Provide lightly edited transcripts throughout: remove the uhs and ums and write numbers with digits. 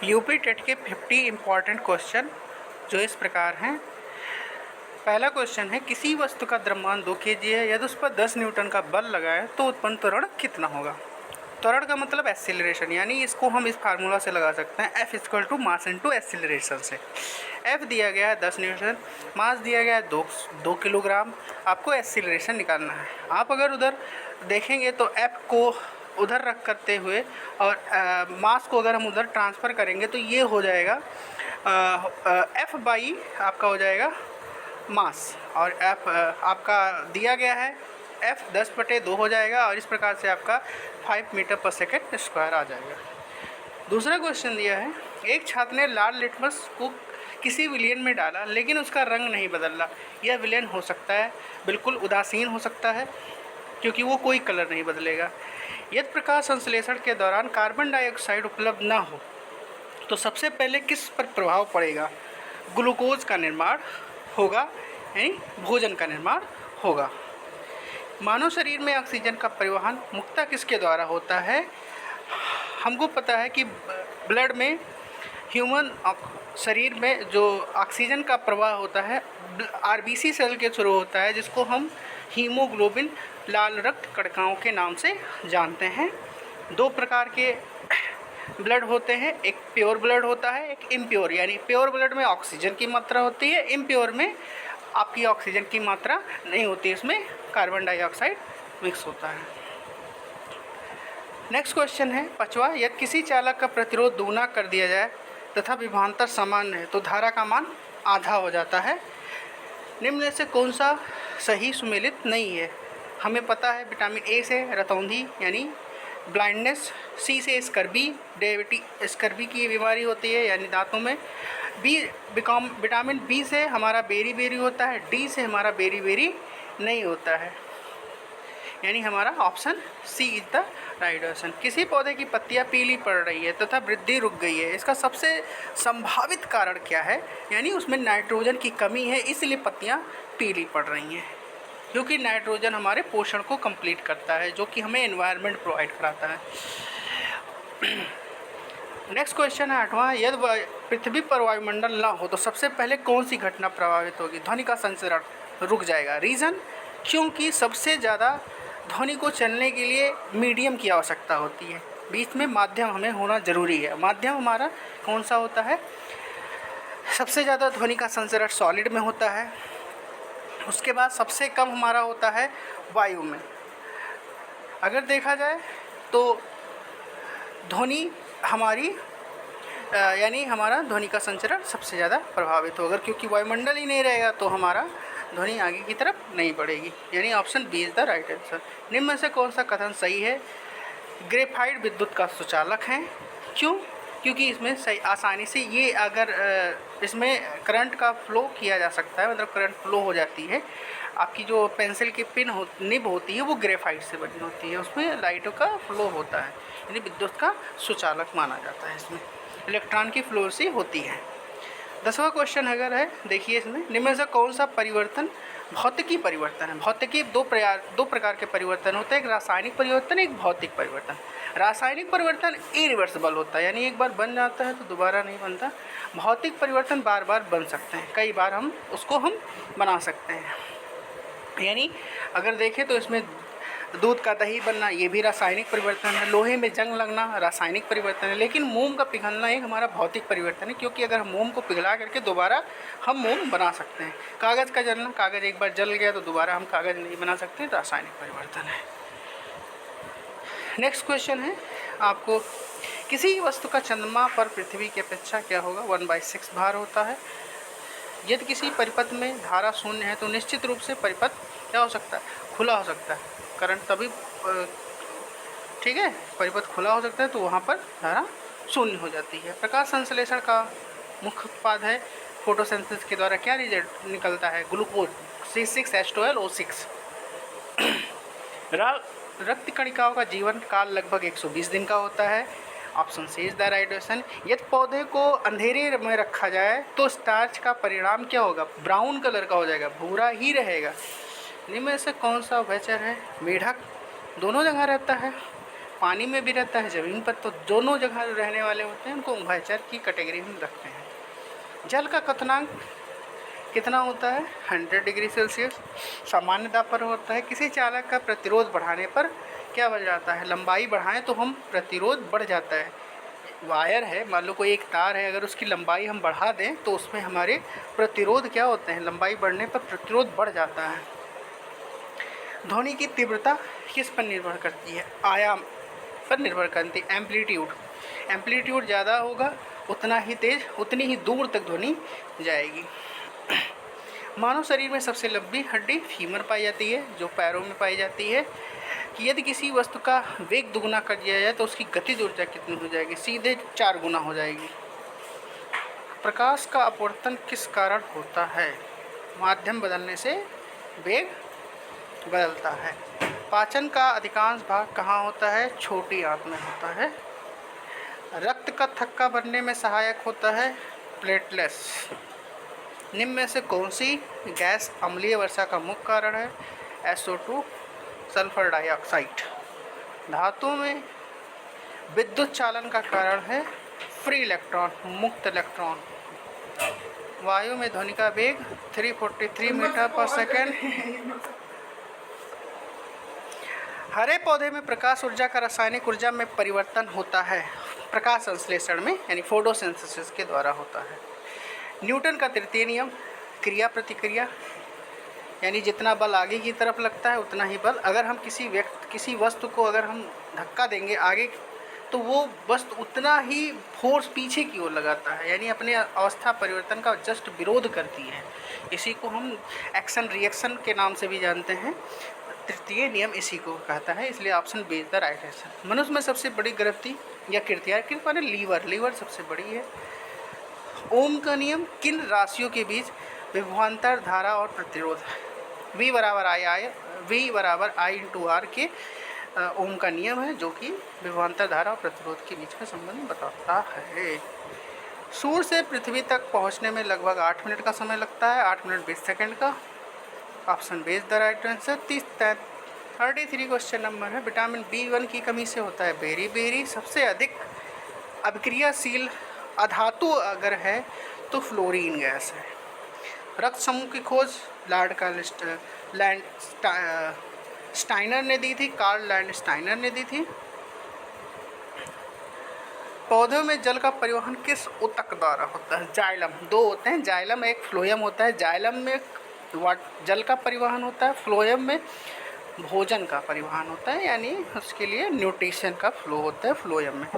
UP TET के 50 important question जो इस प्रकार हैं। पहला क्वेश्चन है, किसी वस्तु का द्रव्यमान 2 kg है, यदि उस पर 10 न्यूटन का बल लगाए तो उत्पन्न त्वरण कितना होगा। त्वरण का मतलब एक्सीलरेशन, यानी इसको हम इस फार्मूला से लगा सकते हैं, F equal to mass into acceleration से। F दिया गया है 10 न्यूटन, मास दिया गया है 2 किलोग्राम, आपको एक्सीलरेशन निकालना है। आप अगर उधर देखेंगे तो F को उधर रख करते हुए और मास को अगर हम उधर ट्रांसफ़र करेंगे तो ये हो जाएगा F बाई आपका हो जाएगा मास, और F आपका दिया गया है F 10/2 हो जाएगा, और इस प्रकार से आपका 5 मीटर पर सेकेंड स्क्वायर आ जाएगा। दूसरा क्वेश्चन दिया है, एक छात्र ने लाल लिटमस को किसी विलयन में डाला लेकिन उसका रंग नहीं बदला। यह विलयन हो सकता है, बिल्कुल उदासीन हो सकता है क्योंकि वो कोई कलर नहीं बदलेगा। यदि प्रकाश संश्लेषण के दौरान कार्बन डाइऑक्साइड उपलब्ध ना हो तो सबसे पहले किस पर प्रभाव पड़ेगा। ग्लूकोज का निर्माण होगा, यानी भोजन का निर्माण होगा। मानव शरीर में ऑक्सीजन का परिवहन मुख्यतः किसके द्वारा होता है। हमको पता है कि ब्लड में ह्यूमन शरीर में जो ऑक्सीजन का प्रवाह होता है आरबीसी सेल के थ्रू होता है, जिसको हम हीमोग्लोबिन लाल रक्त कणिकाओं के नाम से जानते हैं। 2 प्रकार के ब्लड होते हैं, एक प्योर ब्लड होता है, एक इम्प्योर, यानी प्योर ब्लड में ऑक्सीजन की मात्रा होती है, इम्प्योर में आपकी ऑक्सीजन की मात्रा नहीं होती, इसमें कार्बन डाइऑक्साइड मिक्स होता है। नेक्स्ट क्वेश्चन है 5वां, यदि किसी चालक का प्रतिरोध दोगुना कर दिया जाए तथा विभवांतर समान है तो धारा का मान आधा हो जाता है। निम्न में से कौन सा सही सुमेलित नहीं है। हमें पता है विटामिन ए से रतौंधी यानी ब्लाइंडनेस, सी से स्कर्बी, डायबिटीज स्कर्बी की बीमारी होती है यानी दांतों में, विटामिन बी से हमारा बेरी बेरी होता है, डी से हमारा बेरी बेरी नहीं होता है, यानी हमारा option C is the right option. किसी पौधे की पत्तियां पीली पड़ रही है तथा वृद्धि रुक गई है, इसका सबसे संभावित कारण क्या है, यानी उसमें नाइट्रोजन की कमी है इसलिए पत्तियां पीली पड़ रही हैं, क्योंकि नाइट्रोजन हमारे पोषण को कंप्लीट करता है जो कि हमें एनवायरनमेंट प्रोवाइड कराता है। नेक्स्ट क्वेश्चन है 8वां, यदि पृथ्वी पर वायुमंडल ना हो तो सबसे पहले कौन सी घटना प्रभावित होगी। ध्वनि का संचरण रुक जाएगा। रीज़न, क्योंकि सबसे ज़्यादा ध्वनि को चलने के लिए मीडियम की आवश्यकता होती है, बीच में माध्यम हमें होना ज़रूरी है। माध्यम हमारा कौन सा होता है, सबसे ज़्यादा ध्वनि का संचरण सॉलिड में होता है, उसके बाद सबसे कम हमारा होता है वायु में। अगर देखा जाए तो ध्वनि हमारी यानी हमारा ध्वनि का संचरण सबसे ज़्यादा प्रभावित होगा, क्योंकि वायुमंडल ही नहीं रहेगा तो हमारा ध्वनि आगे की तरफ नहीं बढ़ेगी, यानी option B is the right answer. निम्न में से कौन सा कथन सही है। ग्रेफाइट विद्युत का सुचालक है। क्यों, क्योंकि इसमें सही आसानी से ये अगर इसमें करंट का फ्लो किया जा सकता है, मतलब करंट फ्लो हो जाती है। आपकी जो पेंसिल की निब होती है वो ग्रेफाइट से बनी होती है, उसमें लाइटों का फ्लो होता है, यानी विद्युत का सुचालक माना जाता है। इसमें इलेक्ट्रॉन की फ्लो सी होती है। 10वां क्वेश्चन अगर है, देखिए इसमें निम्न में से कौन सा परिवर्तन भौतिकी परिवर्तन है। भौतिकी दो प्रकार के परिवर्तन होते हैं, एक रासायनिक परिवर्तन, एक भौतिक परिवर्तन। रासायनिक परिवर्तन इरिवर्सिबल होता है, यानी एक बार बन जाता है तो दोबारा नहीं बनता। भौतिक परिवर्तन बार बार बन सकते हैं, कई बार हम उसको बना सकते हैं। यानी अगर देखें तो इसमें दूध का दही बनना ये भी रासायनिक परिवर्तन है, लोहे में जंग लगना रासायनिक परिवर्तन है, लेकिन मोम का पिघलना एक हमारा भौतिक परिवर्तन है, क्योंकि अगर मोम को पिघला करके दोबारा हम मोम बना सकते हैं। कागज़ का जलना, कागज़ एक बार जल गया तो दोबारा हम कागज़ नहीं बना सकते, रासायनिक परिवर्तन है। नेक्स्ट क्वेश्चन है आपको, किसी वस्तु का चंद्रमा पर पृथ्वी की अपेक्षा क्या होगा, 1/6 भार होता है। यदि किसी परिपथ में धारा शून्य है तो निश्चित रूप से परिपथ क्या हो सकता है, खुला हो सकता है, करंट तभी ठीक है, परिपथ खुला हो सकता है तो वहाँ पर धारा शून्य हो जाती है। प्रकाश संश्लेषण का मुख्य उत्पाद है, फोटोसिंथेसिस के द्वारा क्या रिजल्ट निकलता है, ग्लूकोज C6H12O6। रक्त कणिकाओं का जीवन काल लगभग 120 दिन का होता है, option C is the right option. यदि पौधे को अंधेरे में रखा जाए तो स्टार्च का परिणाम क्या होगा, ब्राउन कलर का हो जाएगा, भूरा ही रहेगा। इनमें से कौन सा उभयचर है, मेढक दोनों जगह रहता है, पानी में भी रहता है, ज़मीन पर, तो दोनों जगह जो रहने वाले होते हैं उनको उभयचर की कैटेगरी में रखते हैं। जल का क्वथनांक कितना होता है? 100 डिग्री सेल्सियस सामान्य दाब पर होता है। किसी चालक का प्रतिरोध बढ़ाने पर क्या बढ़ जाता है? लंबाई बढ़ाएं तो हम प्रतिरोध बढ़ जाता है। वायर है, मान लो कोई एक तार है, अगर उसकी लंबाई हम बढ़ा दें तो उसमें हमारे प्रतिरोध क्या होते हैं? लंबाई बढ़ने पर प्रतिरोध बढ़ जाता है। ध्वनि की तीव्रता किस पर निर्भर करती है? आयाम पर निर्भर करती है। एम्पलीट्यूड ज़्यादा होगा उतना ही तेज, उतनी ही दूर तक ध्वनि जाएगी। मानव शरीर में सबसे लंबी हड्डी फीमर पाई जाती है, जो पैरों में पाई जाती है। कि यदि किसी वस्तु का वेग दुगुना कर दिया जाए तो उसकी गतिज ऊर्जा कितनी हो जाएगी? सीधे 4 गुना हो जाएगी। प्रकाश का अपवर्तन किस कारण होता है? माध्यम बदलने से वेग बदलता है। पाचन का अधिकांश भाग कहाँ होता है? छोटी आंत में होता है। रक्त का थक्का भरने में सहायक होता है प्लेटलेट्स। निम्न में से कौन सी गैस अम्लीय वर्षा का मुख्य कारण है? SO2, sulphur dioxide. धातुओं में विद्युत चालन का कारण है फ्री इलेक्ट्रॉन, मुक्त इलेक्ट्रॉन। वायु में ध्वनि का वेग 343 मीटर पर सेकेंड। हरे पौधे में प्रकाश ऊर्जा का रासायनिक ऊर्जा में परिवर्तन होता है प्रकाश संश्लेषण में, यानी फोटोसिंथेसिस के द्वारा होता है। न्यूटन का तृतीय नियम, क्रिया प्रतिक्रिया, यानी जितना बल आगे की तरफ लगता है उतना ही बल, अगर हम किसी वस्तु को अगर हम धक्का देंगे आगे तो वो वस्तु उतना ही फोर्स पीछे की ओर लगाता है, यानी अपने अवस्था परिवर्तन का जस्ट विरोध करती है। इसी को हम एक्शन रिएक्शन के नाम से भी जानते हैं। तृतीय नियम इसी को कहता है, इसलिए option B is the right answer. मनुष्य में सबसे बड़ी ग्रंथि या कृत्यार माने लीवर सबसे बड़ी है। ओम का नियम किन राशियों के बीच विभवांतर धारा और प्रतिरोध? V बराबर I इंटू R के ओम का नियम है, जो कि विभवांतर धारा और प्रतिरोध के बीच का संबंध बताता है। सूर्य से पृथ्वी तक पहुंचने में लगभग 8 मिनट का समय लगता है, 8 मिनट 20 सेकंड का। Option B is the right answer. 33 question number है। विटामिन B1 की कमी से होता है बेरी। सबसे अधिक अभिक्रियाशील अधातु अगर है तो फ्लोरीन गैस है। रक्त समूह की खोज स्टाइनर ने दी थी, कार्ल लैंडस्टाइनर ने दी थी। पौधों में जल का परिवहन किस ऊतक द्वारा होता है? जाइलम। 2 होते हैं, जाइलम एक फ्लोएम होता है। जाइलम में जल का परिवहन होता है, फ्लोएम में भोजन का परिवहन होता है, यानी उसके लिए न्यूट्रिशन का फ्लो होता है फ्लोएम में।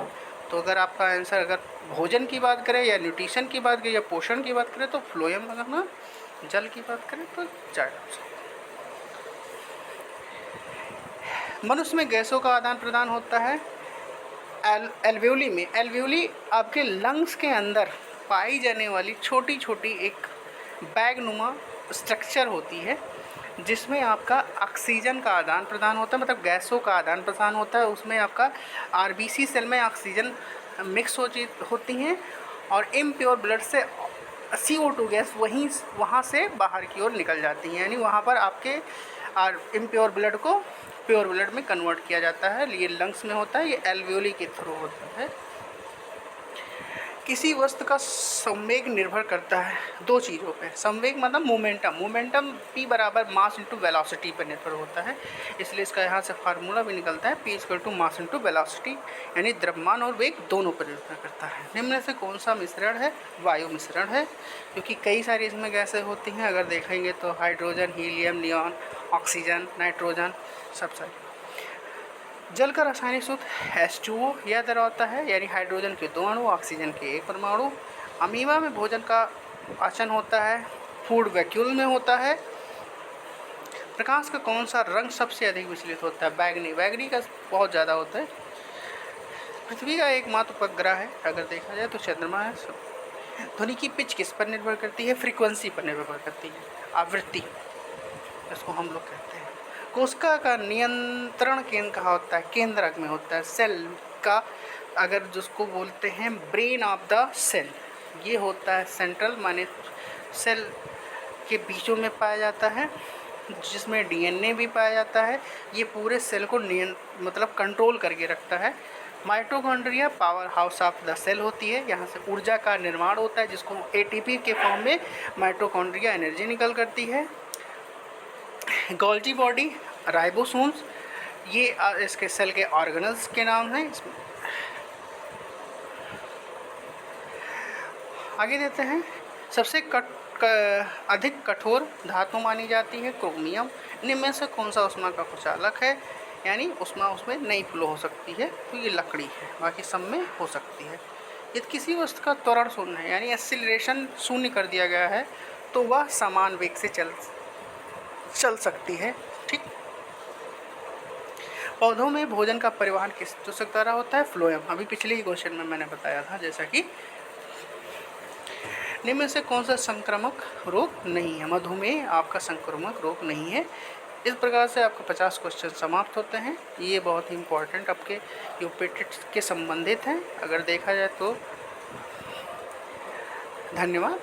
तो अगर आपका आंसर अगर भोजन की बात करें या न्यूट्रिशन की बात करें या पोषण की बात करें तो फ्लोएम लगाना, जल की बात करें तो जाइलम से। मनुष्य में गैसों का आदान प्रदान होता है एल्वेओली में। एल्वेओली आपके लंग्स के अंदर पाई जाने वाली छोटी छोटी एक बैग नुमा स्ट्रक्चर होती है, जिसमें आपका ऑक्सीजन का आदान प्रदान होता है, मतलब गैसों का आदान प्रदान होता है। उसमें आपका RBC सेल में ऑक्सीजन मिक्स होती हैं और इम्प्योर ब्लड से CO2 गैस वहाँ से बाहर की ओर निकल जाती हैं, यानी वहाँ पर आपके इम्प्योर ब्लड को प्योर ब्लड में कन्वर्ट किया जाता है। ये लंग्स में होता है, ये एल्वेओली के थ्रू होता है। किसी वस्तु का संवेग निर्भर करता है 2 चीज़ों पे। संवेग मतलब मोमेंटम P बराबर मास इंटू वेलोसिटी पर निर्भर होता है, इसलिए इसका यहाँ से फार्मूला भी निकलता है P equal to mass into velocity, यानी द्रव्यमान और वेग दोनों पर निर्भर करता है। निम्न से कौन सा मिश्रण है? वायु मिश्रण है, क्योंकि कई सारी इसमें गैसें होती हैं। अगर देखेंगे तो hydrogen, helium, neon, oxygen, nitrogen, सब सारी। जल का रासायनिक सूत्र H2O यह दर्शाता है, यानी हाइड्रोजन के 2 अणु, ऑक्सीजन के 1 परमाणु। अमीबा में भोजन का पाचन होता है, फूड वैक्यूल में होता है। प्रकाश का कौन सा रंग सबसे अधिक विचलित होता है? बैगनी का बहुत ज़्यादा होता है। पृथ्वी का एकमात्र उपग्रह है अगर देखा जाए तो चंद्रमा है। ध्वनि की पिच किस पर निर्भर करती है? फ्रीक्वेंसी पर निर्भर करती है, आवृत्ति इसको हम लोग कहते हैं। कोशिका का नियंत्रण केंद्र कहाँ होता है? केंद्रक में होता है। सेल का अगर जिसको बोलते हैं ब्रेन ऑफ द सेल, ये होता है सेंट्रल, माने सेल के बीचों में पाया जाता है। जिसमें डीएनए भी पाया जाता है। ये पूरे सेल को मतलब कंट्रोल करके रखता है। Mitochondria power house of the cell होती है, यहाँ से ऊर्जा का निर्माण होता है जिसको एटीपी के फॉर्म में माइटोकॉन्ड्रिया एनर्जी निकल करती है। गोल्जी बॉडी, राइबोसोम्स, ये इसके सेल के ऑर्गेनल्स के नाम हैं। आगे देते हैं, सबसे अधिक कठोर धातु मानी जाती है क्रोमियम। इनमें से कौन सा ऊष्मा का कुचालक है, यानी ऊष्मा उसमें नहीं फ्लो हो सकती है, तो ये लकड़ी है, बाकी सब में हो सकती है। यदि किसी वस्तु का त्वरण शून्य है, यानी एक्सीलरेशन शून्य कर दिया गया है, तो वह समान वेग से चल सकती है। ठीक। पौधों में भोजन का परिवहन किस चूसक द्वारा होता है, फ्लोएम। अभी पिछले ही क्वेश्चन में मैंने बताया था, जैसा कि निम्न में से कौन सा संक्रामक रोग नहीं है, मधुमेह आपका संक्रामक रोग नहीं है। इस प्रकार से आपका 50 क्वेश्चन समाप्त होते हैं। ये बहुत ही इम्पोर्टेंट आपके यूपीटेट के संबंधित हैं, अगर देखा जाए तो। धन्यवाद।